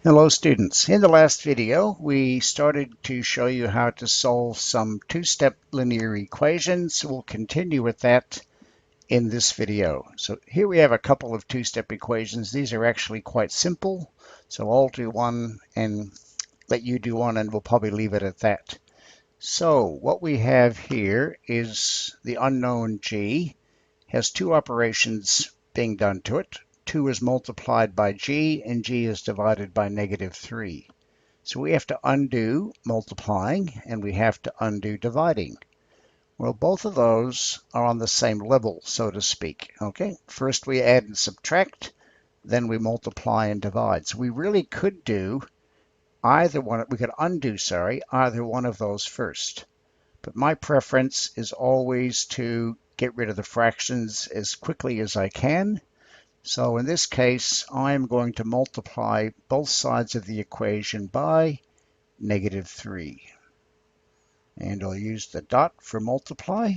Hello students. In the last video, we started to show you how to solve some two-step linear equations. We'll continue with that in this video. So here we have a couple of two-step equations. These are actually quite simple. So I'll do one and let you do one, and we'll probably leave it at that. So what we have here is the unknown g has two operations being done to it. 2 is multiplied by g, and g is divided by -3. So we have to undo multiplying, and we have to undo dividing. Well, both of those are on the same level, so to speak. Okay, first we add and subtract, then we multiply and divide. So we really could do either one, we could undo, either one of those first. But my preference is always to get rid of the fractions as quickly as I can. So in this case, I'm going to multiply both sides of the equation by -3. And I'll use the dot for multiply.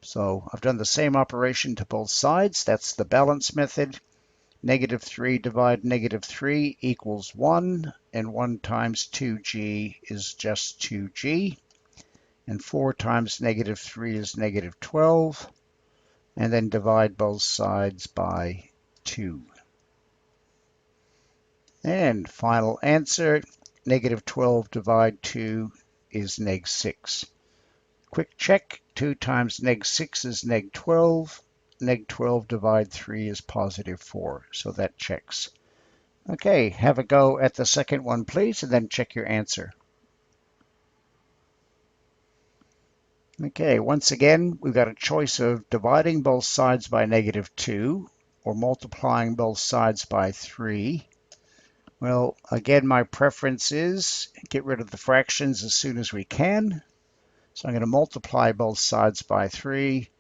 So I've done the same operation to both sides. That's the balance method. -3 divided -3 equals 1, and 1 times 2g is just 2g. And 4 times -3 is -12. And then divide both sides by 2. And final answer, -12 divided 2 is -6. Quick check, 2 times -6 is -12. -12 divided 3 is +4, so that checks. Okay, have a go at the second one, please, and then check your answer. Okay, once again, we've got a choice of dividing both sides by -2 or multiplying both sides by 3. Well, again, my preference is get rid of the fractions as soon as we can. So I'm going to multiply both sides by 3.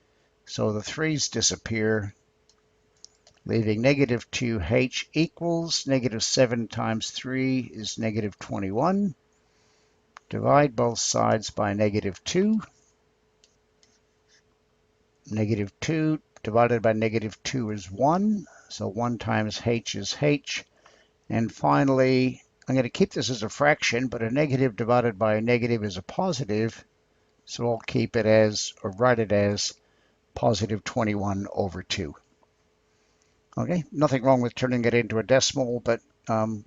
So the 3's disappear, leaving -2h equals -7 times 3 is -21. Divide both sides by -2. -2 divided by -2 is 1. So 1 times h is h. And finally, I'm going to keep this as a fraction, but a negative divided by a negative is a positive. So I'll keep it as, or write it as, +21/2. Okay, nothing wrong with turning it into a decimal, but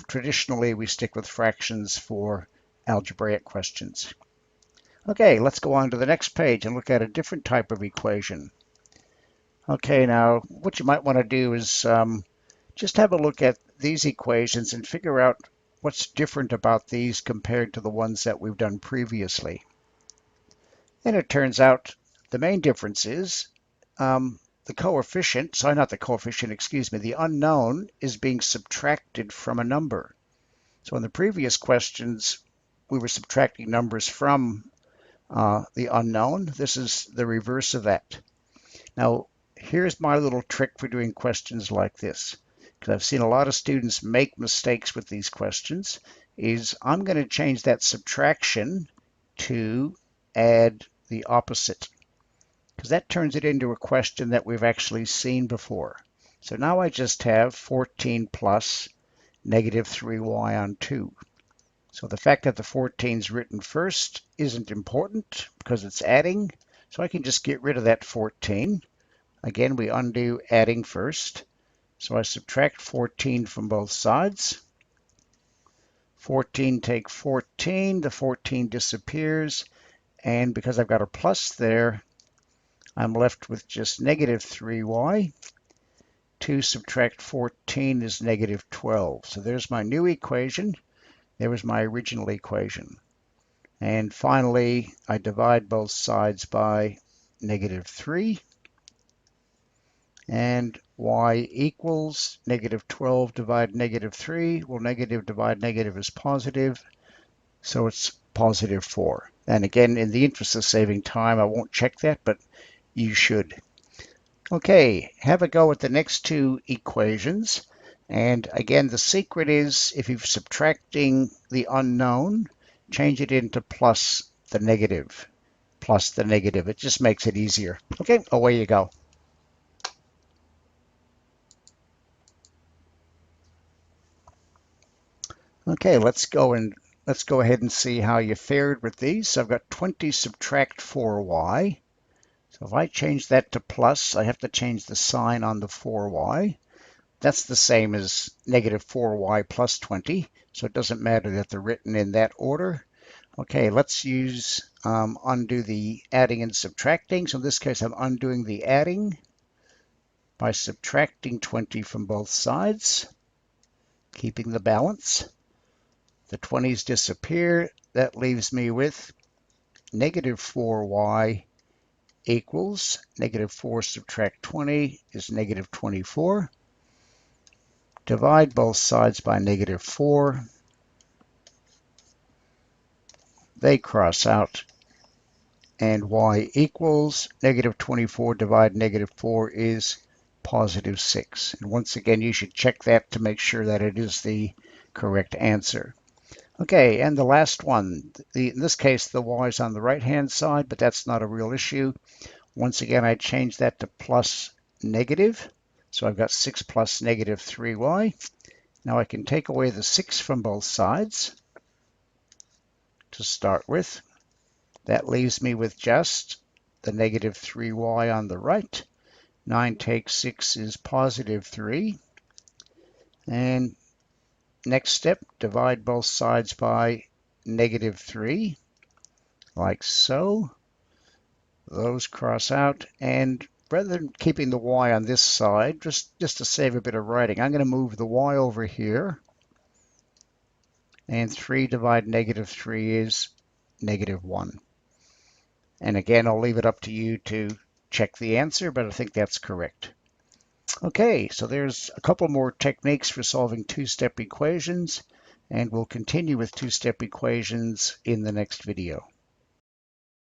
traditionally we stick with fractions for algebraic questions. Okay, let's go on to the next page and look at a different type of equation. Okay, now what you might want to do is just have a look at these equations and figure out what's different about these compared to the ones that we've done previously. And it turns out the main difference is the coefficient, sorry, not the coefficient, excuse me, the unknown is being subtracted from a number. So in the previous questions, we were subtracting numbers from the unknown. This is the reverse of that. Now, here's my little trick for doing questions like this, because I've seen a lot of students make mistakes with these questions, is I'm going to change that subtraction to add the opposite, because that turns it into a question that we've actually seen before. So now I just have 14 plus -3y on 2. So the fact that the 14 is written first isn't important because it's adding. So I can just get rid of that 14. Again, we undo adding first. So I subtract 14 from both sides. 14 take 14, the 14 disappears. And because I've got a plus there, I'm left with just -3y. 2 subtract 14 is -12. So there's my new equation. There was my original equation. And finally, I divide both sides by -3. And y equals -12 divided -3. Well, negative divided negative is positive, so it's +4. And again, in the interest of saving time, I won't check that, but you should. Okay, have a go at the next two equations. And again, the secret is if you're subtracting the unknown, change it into plus the negative. Plus the negative. It just makes it easier. Okay, away you go. Okay, let's go ahead and see how you fared with these. So I've got 20 subtract 4y. So if I change that to plus, I have to change the sign on the 4y. That's the same as negative 4y plus 20, so it doesn't matter that they're written in that order. Okay, let's undo the adding and subtracting. So in this case, I'm undoing the adding by subtracting 20 from both sides, keeping the balance. The 20s disappear. That leaves me with negative 4y equals negative 4 subtract 20 is negative 24. Divide both sides by negative 4. They cross out, and y equals negative 24 divided negative 4 is positive 6. And once again, you should check that to make sure that it is the correct answer. Okay, and the last one. In this case, the y is on the right-hand side, but that's not a real issue. Once again, I change that to plus negative. So I've got 6 plus negative 3y. Now I can take away the 6 from both sides to start with. That leaves me with just the negative 3y on the right. 9 take 6 is positive 3. And next step, divide both sides by negative 3, like so. Those cross out, and rather than keeping the y on this side, just to save a bit of writing, I'm going to move the y over here. And 3 divided negative 3 is negative 1. And again, I'll leave it up to you to check the answer, but I think that's correct. Okay, so there's a couple more techniques for solving two-step equations, and we'll continue with two-step equations in the next video.